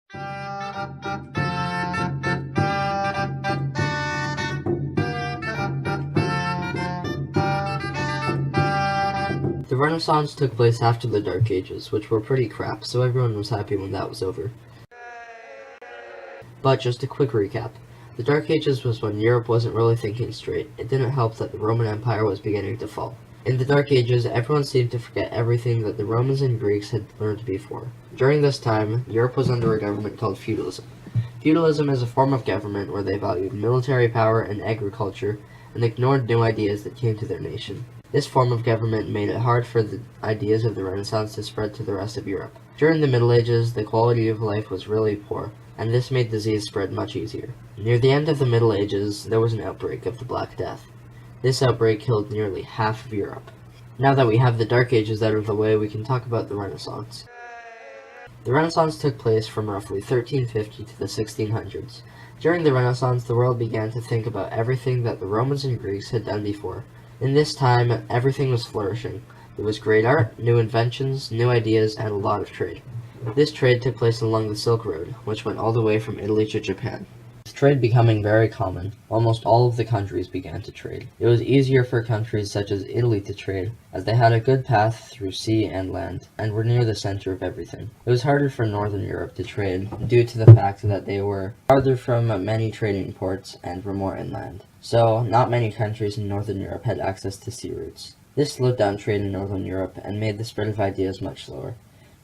The Renaissance took place after the Dark Ages, which were pretty crap, so everyone was happy when that was over. But just a quick recap. The Dark Ages was when Europe wasn't really thinking straight. It didn't help that the Roman Empire was beginning to fall. In the Dark Ages, everyone seemed to forget everything that the Romans and Greeks had learned before. During this time, Europe was under a government called feudalism. Feudalism is a form of government where they valued military power and agriculture and ignored new ideas that came to their nation. This form of government made it hard for the ideas of the Renaissance to spread to the rest of Europe. During the Middle Ages, the quality of life was really poor, and this made disease spread much easier. Near the end of the Middle Ages, there was an outbreak of the Black Death. This outbreak killed nearly half of Europe. Now that we have the Dark Ages out of the way, we can talk about the Renaissance. The Renaissance took place from roughly 1350 to the 1600s. During the Renaissance, the world began to think about everything that the Romans and Greeks had done before. In this time, everything was flourishing. There was great art, new inventions, new ideas, and a lot of trade. This trade took place along the Silk Road, which went all the way from Italy to Japan. With trade becoming very common, almost all of the countries began to trade. It was easier for countries such as Italy to trade, as they had a good path through sea and land, and were near the center of everything. It was harder for Northern Europe to trade, due to the fact that they were farther from many trading ports and were more inland. So, not many countries in Northern Europe had access to sea routes. This slowed down trade in Northern Europe and made the spread of ideas much slower.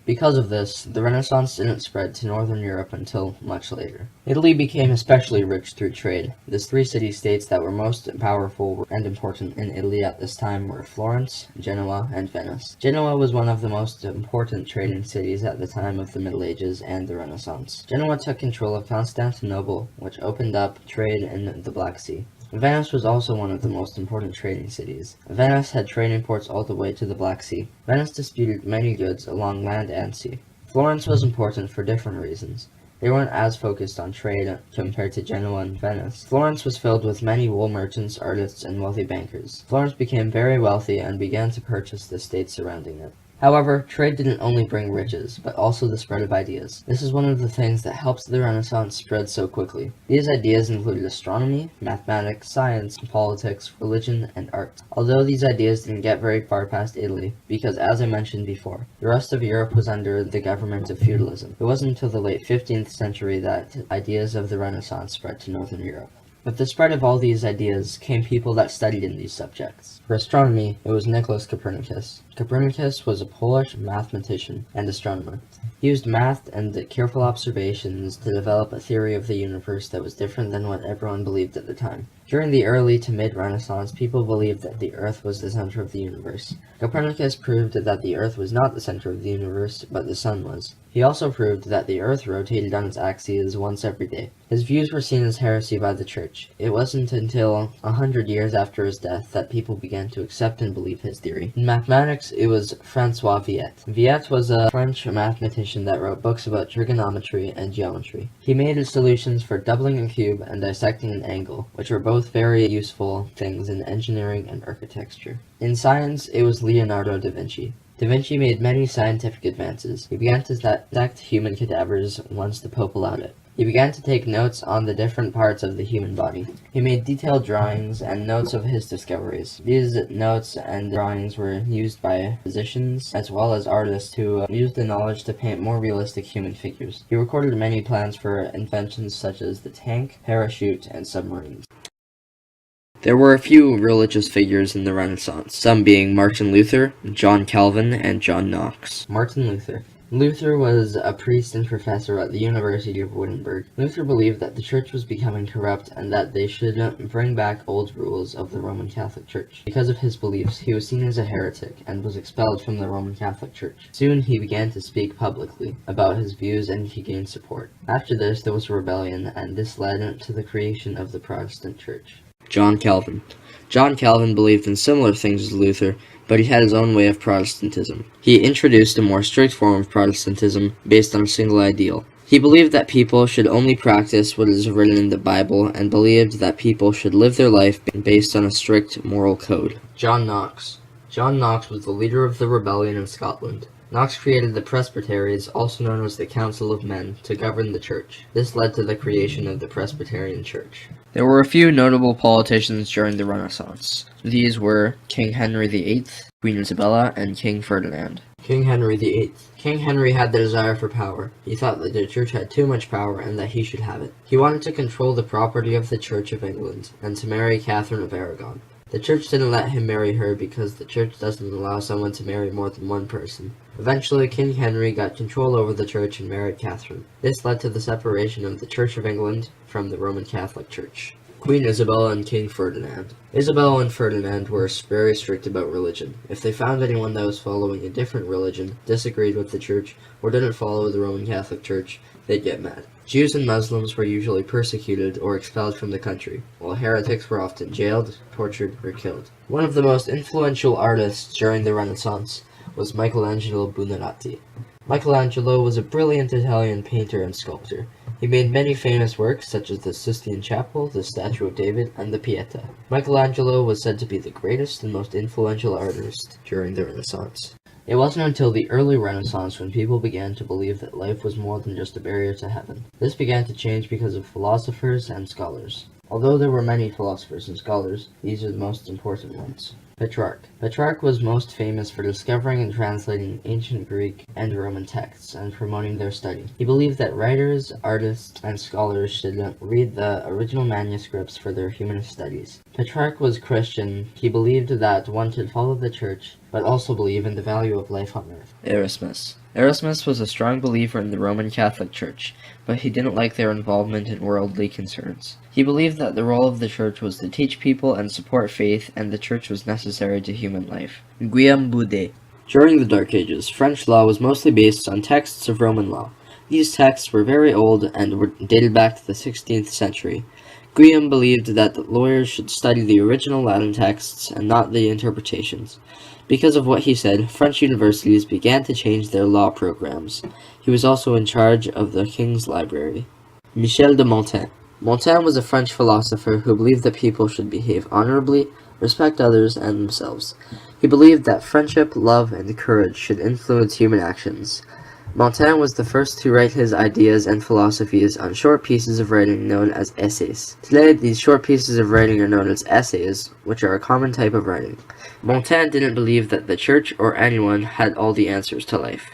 Because of this, the Renaissance didn't spread to Northern Europe until much later. Italy became especially rich through trade. The three city-states that were most powerful and important in Italy at this time were Florence, Genoa, and Venice. Genoa was one of the most important trading cities at the time of the Middle Ages and the Renaissance. Genoa took control of Constantinople, which opened up trade in the Black Sea. Venice was also one of the most important trading cities. Venice had trading ports all the way to the Black Sea. Venice disputed many goods along land and sea. Florence was important for different reasons. They weren't as focused on trade compared to Genoa and Venice. Florence was filled with many wool merchants, artists, and wealthy bankers. Florence became very wealthy and began to purchase the states surrounding it. However, trade didn't only bring riches, but also the spread of ideas. This is one of the things that helps the Renaissance spread so quickly. These ideas included astronomy, mathematics, science, politics, religion, and art. Although these ideas didn't get very far past Italy, because as I mentioned before, the rest of Europe was under the government of feudalism. It wasn't until the late 15th century that ideas of the Renaissance spread to Northern Europe. With the spread of all these ideas came people that studied in these subjects. For astronomy, it was Nicholas Copernicus. Copernicus was a Polish mathematician and astronomer. He used math and careful observations to develop a theory of the universe that was different than what everyone believed at the time. During the early to mid-Renaissance, people believed that the Earth was the center of the universe. Copernicus proved that the Earth was not the center of the universe, but the Sun was. He also proved that the Earth rotated on its axis once every day. His views were seen as heresy by the Church. It wasn't until 100 years after his death that people began to accept and believe his theory. In mathematics, it was Francois Viet. Viet was a French mathematician that wrote books about trigonometry and geometry. He made solutions for doubling a cube and dissecting an angle, which were both very useful things in engineering and architecture. In science, it was Leonardo da Vinci. Da Vinci made many scientific advances. He began to dissect human cadavers once the Pope allowed it. He began to take notes on the different parts of the human body. He made detailed drawings and notes of his discoveries. These notes and drawings were used by physicians as well as artists who used the knowledge to paint more realistic human figures. He recorded many plans for inventions such as the tank, parachute, and submarines. There were a few religious figures in the Renaissance, some being Martin Luther, John Calvin, and John Knox. Martin Luther. Luther was a priest and professor at the University of Wittenberg. Luther believed that the church was becoming corrupt and that they should bring back old rules of the Roman Catholic Church. Because of his beliefs, he was seen as a heretic and was expelled from the Roman Catholic Church. Soon he began to speak publicly about his views and he gained support. After this, there was a rebellion, and this led to the creation of the Protestant Church. John Calvin. John Calvin believed in similar things as Luther, but he had his own way of Protestantism. He introduced a more strict form of Protestantism based on a single ideal. He believed that people should only practice what is written in the Bible and believed that people should live their life based on a strict moral code. John Knox. John Knox was the leader of the rebellion in Scotland. Knox created the presbyteries, also known as the Council of Men, to govern the church. This led to the creation of the Presbyterian Church. There were a few notable politicians during the Renaissance. These were King Henry VIII, Queen Isabella, and King Ferdinand. King Henry VIII. King Henry had the desire for power. He thought that the church had too much power and that he should have it. He wanted to control the property of the Church of England and to marry Catherine of Aragon. The church didn't let him marry her because the church doesn't allow someone to marry more than one person. Eventually, King Henry got control over the church and married Catherine. This led to the separation of the Church of England from the Roman Catholic Church. Queen Isabella and King Ferdinand. Isabella and Ferdinand were very strict about religion. If they found anyone that was following a different religion, disagreed with the church, or didn't follow the Roman Catholic Church, they'd get mad. Jews and Muslims were usually persecuted or expelled from the country, while heretics were often jailed, tortured, or killed. One of the most influential artists during the Renaissance was Michelangelo Buonarroti. Michelangelo was a brilliant Italian painter and sculptor. He made many famous works such as the Sistine Chapel, the Statue of David, and the Pieta. Michelangelo was said to be the greatest and most influential artist during the Renaissance. It wasn't until the early Renaissance when people began to believe that life was more than just a barrier to heaven. This began to change because of philosophers and scholars. Although there were many philosophers and scholars, these are the most important ones. Petrarch. Petrarch was most famous for discovering and translating ancient Greek and Roman texts and promoting their study. He believed that writers, artists, and scholars should read the original manuscripts for their humanist studies. Petrarch was Christian. He believed that one should follow the church, but also believe in the value of life on earth. Erasmus. Erasmus was a strong believer in the Roman Catholic Church, but he didn't like their involvement in worldly concerns. He believed that the role of the church was to teach people and support faith, and the church was necessary to human life. Guillaume Boudet. During the Dark Ages, French law was mostly based on texts of Roman law. These texts were very old and were dated back to the 16th century. Guillaume believed that the lawyers should study the original Latin texts and not the interpretations. Because of what he said, French universities began to change their law programs. He was also in charge of the King's Library. Michel de Montaigne. Montaigne was a French philosopher who believed that people should behave honorably, respect others and themselves. He believed that friendship, love, and courage should influence human actions. Montaigne was the first to write his ideas and philosophies on short pieces of writing known as essays. Today, these short pieces of writing are known as essays, which are a common type of writing. Montaigne didn't believe that the church or anyone had all the answers to life.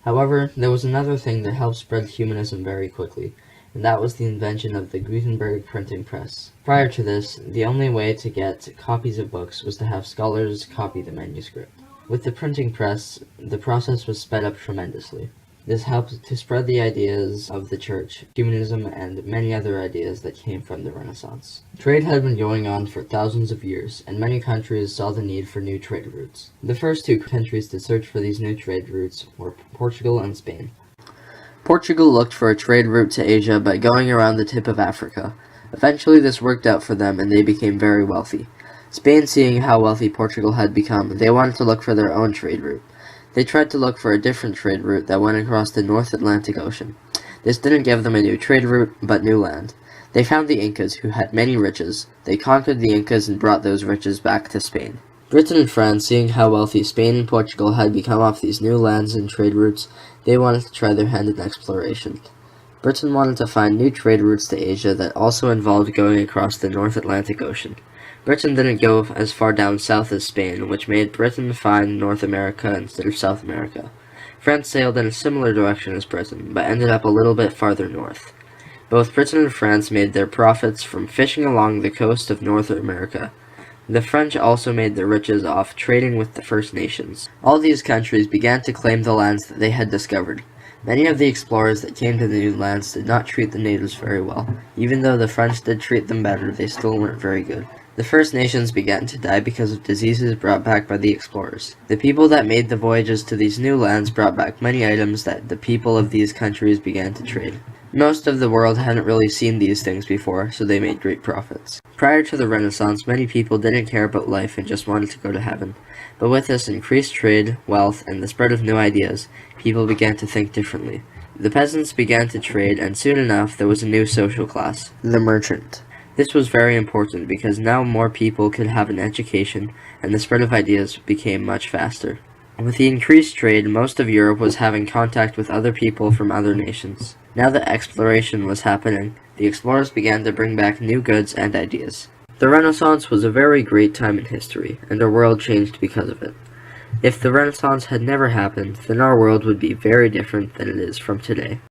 However, there was another thing that helped spread humanism very quickly, and that was the invention of the Gutenberg printing press. Prior to this, the only way to get copies of books was to have scholars copy the manuscript. With the printing press, the process was sped up tremendously. This helped to spread the ideas of the church, humanism, and many other ideas that came from the Renaissance. Trade had been going on for thousands of years, and many countries saw the need for new trade routes. The first two countries to search for these new trade routes were Portugal and Spain. Portugal looked for a trade route to Asia by going around the tip of Africa. Eventually this worked out for them and they became very wealthy. Spain, seeing how wealthy Portugal had become, they wanted to look for their own trade route. They tried to look for a different trade route that went across the North Atlantic Ocean. This didn't give them a new trade route, but new land. They found the Incas, who had many riches. They conquered the Incas and brought those riches back to Spain. Britain and France, seeing how wealthy Spain and Portugal had become off these new lands and trade routes, they wanted to try their hand in exploration. Britain wanted to find new trade routes to Asia that also involved going across the North Atlantic Ocean. Britain didn't go as far down south as Spain, which made Britain find North America instead of South America. France sailed in a similar direction as Britain, but ended up a little bit farther north. Both Britain and France made their profits from fishing along the coast of North America. The French also made their riches off trading with the First Nations. All these countries began to claim the lands that they had discovered. Many of the explorers that came to the new lands did not treat the natives very well. Even though the French did treat them better, they still weren't very good. The First Nations began to die because of diseases brought back by the explorers. The people that made the voyages to these new lands brought back many items that the people of these countries began to trade. Most of the world hadn't really seen these things before, so they made great profits. Prior to the Renaissance, many people didn't care about life and just wanted to go to heaven. But with this increased trade, wealth, and the spread of new ideas, people began to think differently. The peasants began to trade, and soon enough there was a new social class, the merchant. This was very important because now more people could have an education, and the spread of ideas became much faster. With the increased trade, most of Europe was having contact with other people from other nations. Now that exploration was happening, the explorers began to bring back new goods and ideas. The Renaissance was a very great time in history, and our world changed because of it. If the Renaissance had never happened, then our world would be very different than it is from today.